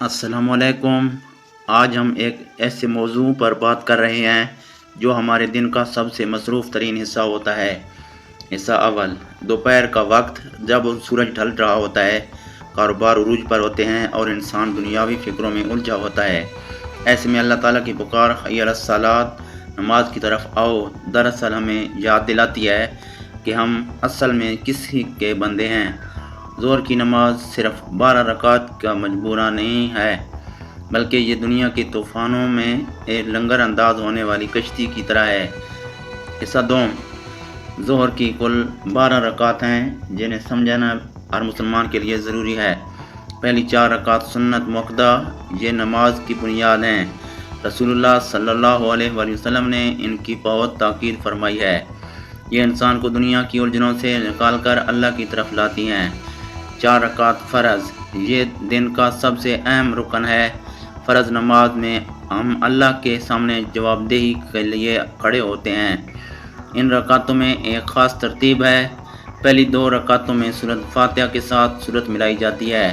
السلام علیکم۔ آج ہم ایک ایسے موضوع پر بات کر رہے ہیں جو ہمارے دن کا سب سے مصروف ترین حصہ ہوتا ہے۔ حصہ اول، دوپہر کا وقت جب سورج ڈھل رہا ہوتا ہے، کاروبار عروج پر ہوتے ہیں اور انسان دنیاوی فکروں میں الجھا ہوتا ہے۔ ایسے میں اللہ تعالیٰ کی پکار حی علی الصلاۃ، نماز کی طرف آؤ، دراصل ہمیں یاد دلاتی ہے کہ ہم اصل میں کسی کے بندے ہیں۔ ظہر کی نماز صرف 12 رکعت کا مجبورہ نہیں ہے، بلکہ یہ دنیا کے طوفانوں میں ایک لنگر انداز ہونے والی کشتی کی طرح ہے۔ حصہ دوم، ظہر کی کل 12 رکعت ہیں جنہیں سمجھنا ہر مسلمان کے لیے ضروری ہے۔ پہلی 4 رکعت سنت مؤکدہ، یہ نماز کی بنیاد ہیں۔ رسول اللہ صلی اللہ علیہ وآلہ وسلم نے ان کی بہت تاکید فرمائی ہے۔ یہ انسان کو دنیا کی الجھنوں سے نکال کر اللہ کی طرف لاتی ہیں۔ 4 رکعت فرض، یہ دن کا سب سے اہم رکن ہے۔ فرض نماز میں ہم اللہ کے سامنے جواب دہی کے لیے کھڑے ہوتے ہیں۔ ان رکعتوں میں ایک خاص ترتیب ہے۔ پہلی 2 رکعتوں میں سورۃ فاتحہ کے ساتھ سورت ملائی جاتی ہے،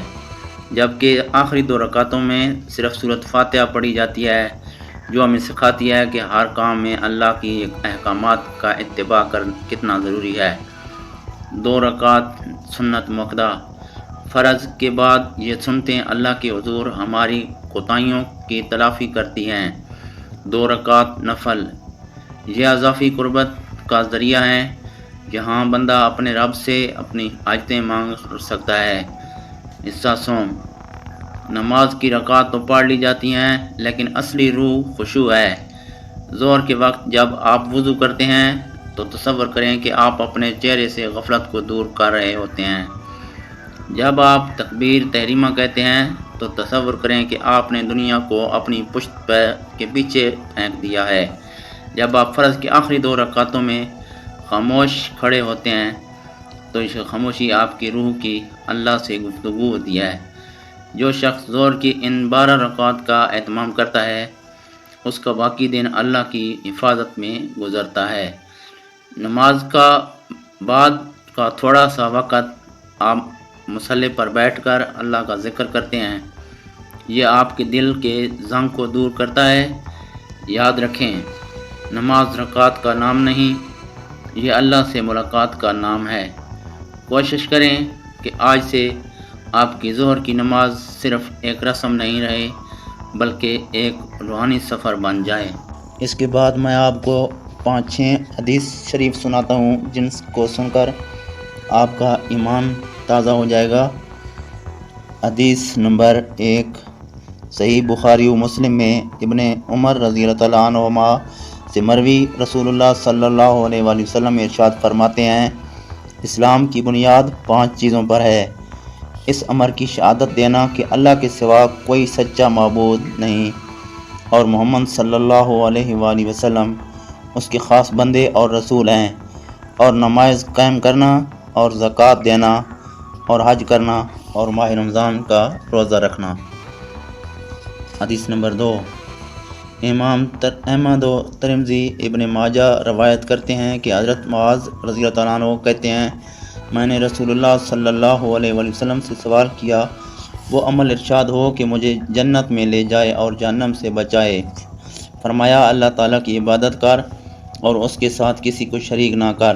جبکہ آخری 2 رکعتوں میں صرف سورۃ فاتحہ پڑھی جاتی ہے، جو ہمیں سکھاتی ہے کہ ہر کام میں اللہ کی احکامات کا اتباع کتنا ضروری ہے۔ 2 رکعت سنت مؤکدہ، فرض کے بعد یہ سنتیں اللہ کے حضور ہماری کوتاہیوں کی تلافی کرتی ہیں۔ 2 رکعت نفل، یہ اضافی قربت کا ذریعہ ہے، جہاں بندہ اپنے رب سے اپنی حاجتیں مانگ سکتا ہے۔ حصہ سوم، نماز کی رکعت تو پڑھ لی جاتی ہیں، لیکن اصلی روح خشوع ہے۔ ظہر کے وقت جب آپ وضو کرتے ہیں تو تصور کریں کہ آپ اپنے چہرے سے غفلت کو دور کر رہے ہوتے ہیں۔ جب آپ تکبیر تحریمہ کہتے ہیں تو تصور کریں کہ آپ نے دنیا کو اپنی پشت کے پیچھے پھینک دیا ہے۔ جب آپ فرض کی آخری 2 رکعتوں میں خاموش کھڑے ہوتے ہیں تو یہ خاموشی آپ کی روح کی اللہ سے گفتگو ہوتی ہے۔ جو شخص ظہر کی ان 12 رکعات کا اہتمام کرتا ہے، اس کا باقی دن اللہ کی حفاظت میں گزرتا ہے۔ نماز کا بعد کا تھوڑا سا وقت آپ مصلی پر بیٹھ کر اللہ کا ذکر کرتے ہیں۔ یہ آپ کے دل کے زنگ کو دور کرتا ہے۔ یاد رکھیں، نماز رکعت کا نام نہیں، یہ اللہ سے ملاقات کا نام ہے۔ کوشش کریں کہ آج سے آپ کی ظہر کی نماز صرف ایک رسم نہیں رہے، بلکہ ایک روحانی سفر بن جائے۔ اس کے بعد میں آپ کو 5-6 حدیث شریف سناتا ہوں، جن کو سن کر آپ کا ایمان تازہ ہو جائے گا۔ حدیث نمبر 1، صحیح بخاری و مسلم میں ابن عمر رضی اللہ تعالیٰ عنہما سے مروی، رسول اللہ صلی اللہ علیہ وآلہ وسلم ارشاد فرماتے ہیں، اسلام کی بنیاد 5 چیزوں پر ہے۔ اس امر کی شہادت دینا کہ اللہ کے سوا کوئی سچا معبود نہیں اور محمد صلی اللہ علیہ وآلہ وسلم اس کے خاص بندے اور رسول ہیں، اور نماز قائم کرنا اور زکوٰۃ دینا اور حج کرنا اور ماہ رمضان کا روزہ رکھنا۔ حدیث نمبر 2، امام احمد و ترمذی ابن ماجہ روایت کرتے ہیں کہ حضرت معاذ رضی اللہ تعالیٰ عنہ کہتے ہیں، میں نے رسول اللہ صلی اللہ علیہ وآلہ وسلم سے سوال کیا، وہ عمل ارشاد ہو کہ مجھے جنت میں لے جائے اور جہنم سے بچائے۔ فرمایا، اللہ تعالیٰ کی عبادت کر اور اس کے ساتھ کسی کو شریک نہ کر،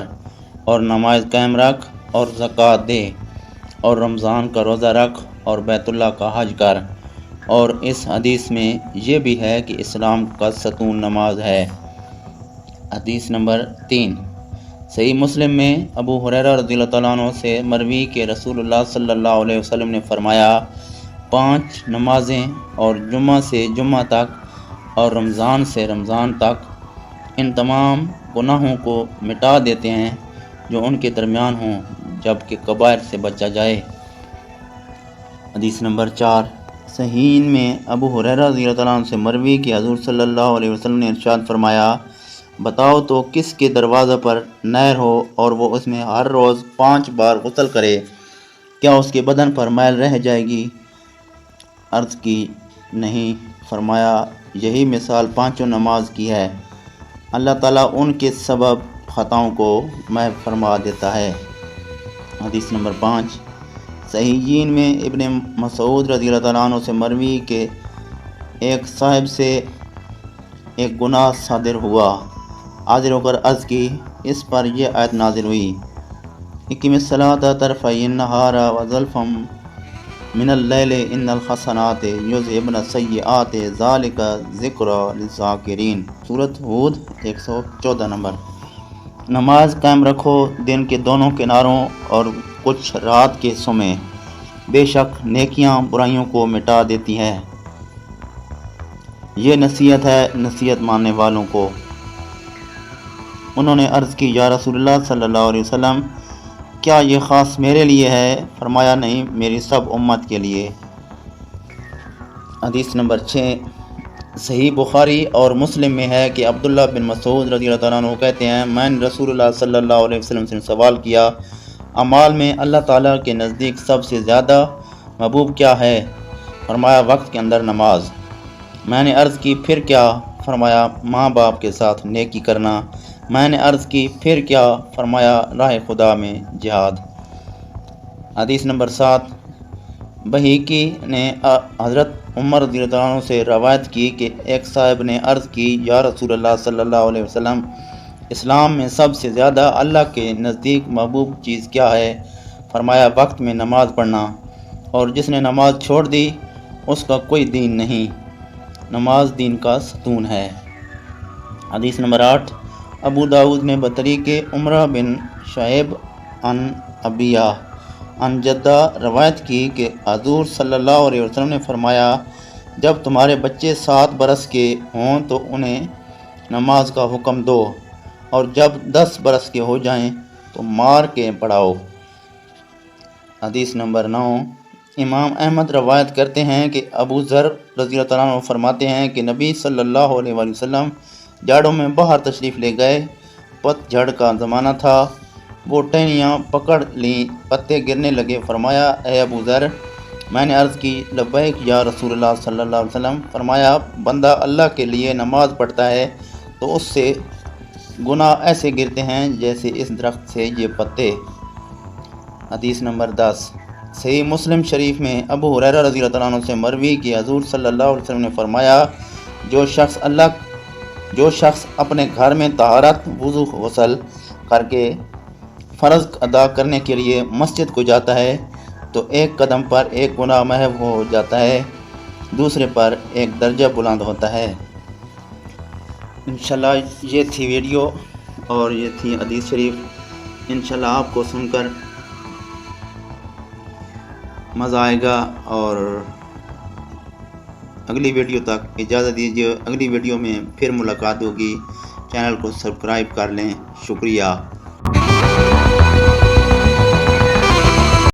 اور نماز قائم رکھ اور زکوٰۃ دے، اور رمضان کا روزہ رکھ اور بیت اللہ کا حج کر۔ اور اس حدیث میں یہ بھی ہے کہ اسلام کا ستون نماز ہے۔ حدیث نمبر 3، صحیح مسلم میں ابو ہریرہ رضی اللہ تعالیٰ عنہ سے مروی کہ رسول اللہ صلی اللہ علیہ وسلم نے فرمایا، 5 نمازیں اور جمعہ سے جمعہ تک اور رمضان سے رمضان تک ان تمام گناہوں کو مٹا دیتے ہیں جو ان کے درمیان ہوں، جبکہ کبائر سے بچا جائے۔ حدیث نمبر 4، صحیح میں ابو ہریرہ رضی اللہ تعالیٰ عنہ سے مروی کہ حضور صلی اللہ علیہ وسلم نے ارشاد فرمایا، بتاؤ تو کس کے دروازے پر نہر ہو اور وہ اس میں ہر روز 5 بار غسل کرے، کیا اس کے بدن پر میل رہ جائے گی؟ عرض کی نہیں۔ فرمایا، یہی مثال 5 نماز کی ہے، اللہ تعالیٰ ان کے سبب خطاؤں کو محو فرما دیتا ہے۔ حدیث نمبر 5، صحیحین میں ابن مسعود رضی اللہ تعالیٰ عنہ سے مروی کہ ایک صاحب سے ایک گناہ صادر ہوا، حاضر ہو کر عرض کی، اس پر یہ آیت نازل ہوئی، اقم الصلاۃ طرفی النہار وزلفا من اللیل ان الحسنات یذہبن السیئات ذالک ذکری للذاکرین، سورۃ ہود 114 نمبر۔ نماز قائم رکھو دن کے دونوں کناروں اور کچھ رات کے حصوں میں، بے شک نیکیاں برائیوں کو مٹا دیتی ہیں، یہ نصیحت ہے نصیحت ماننے والوں کو۔ انہوں نے عرض کی، یا رسول اللہ صلی اللہ علیہ وسلم، کیا یہ خاص میرے لیے ہے؟ فرمایا، نہیں، میری سب امت کے لیے۔ حدیث نمبر 6 صحیح بخاری اور مسلم میں ہے کہ عبداللہ بن مسعود رضی اللہ تعالیٰ عنہ کہتے ہیں، میں نے رسول اللہ صلی اللہ علیہ وسلم سے سوال کیا، اعمال میں اللہ تعالیٰ کے نزدیک سب سے زیادہ محبوب کیا ہے؟ فرمایا، وقت کے اندر نماز۔ میں نے عرض کی، پھر کیا؟ فرمایا، ماں باپ کے ساتھ نیکی کرنا۔ میں نے عرض کی، پھر کیا؟ فرمایا، راہ خدا میں جہاد۔ حدیث نمبر 7 بہیقی نے حضرت عمر رضی اللہ عنہ سے روایت کی کہ ایک صاحب نے عرض کی، یا رسول اللہ صلی اللہ علیہ وسلم، اسلام میں سب سے زیادہ اللہ کے نزدیک محبوب چیز کیا ہے؟ فرمایا، وقت میں نماز پڑھنا، اور جس نے نماز چھوڑ دی اس کا کوئی دین نہیں، نماز دین کا ستون ہے۔ حدیث نمبر 8 ابو داؤد نے بطریق عمرہ بن شعیب عن ابیہ عن جدہ روایت کی کہ حضور صلی اللہ علیہ وسلم نے فرمایا، جب تمہارے بچے 7 برس کے ہوں تو انہیں نماز کا حکم دو، اور جب 10 برس کے ہو جائیں تو مار کے پڑھاؤ۔ حدیث نمبر 9 امام احمد روایت کرتے ہیں کہ ابو ذر رضی اللہ تعالیٰ عنہ فرماتے ہیں کہ نبی صلی اللہ علیہ وسلم جاڑوں میں باہر تشریف لے گئے، پت جھڑ کا زمانہ تھا، وہ ٹہنیاں پکڑ لیں، پتے گرنے لگے۔ فرمایا، اے ابو ذر، میں نے عرض کی، لبیک یا رسول اللہ صلی اللہ علیہ وسلم۔ فرمایا، بندہ اللہ کے لیے نماز پڑھتا ہے تو اس سے گناہ ایسے گرتے ہیں جیسے اس درخت سے یہ پتے۔ حدیث نمبر 10 صحیح مسلم شریف میں ابو ہریرہ رضی اللہ تعالیٰ عنہ سے مروی کہ حضور صلی اللہ علیہ وسلم نے فرمایا، جو شخص اپنے گھر میں طہارت، وضو، غسل کر کے فرض ادا کرنے کے لیے مسجد کو جاتا ہے تو ایک قدم پر ایک گناہ محو ہو جاتا ہے، دوسرے پر ایک درجہ بلند ہوتا ہے۔ انشاءاللہ یہ تھی ویڈیو اور یہ تھی حدیث شریف۔ انشاءاللہ آپ کو سن کر مزہ آئے گا، اور اگلی ویڈیو تک اجازت دیجیے، اگلی ویڈیو میں پھر ملاقات ہوگی۔ چینل کو سبسکرائب کر لیں۔ شکریہ۔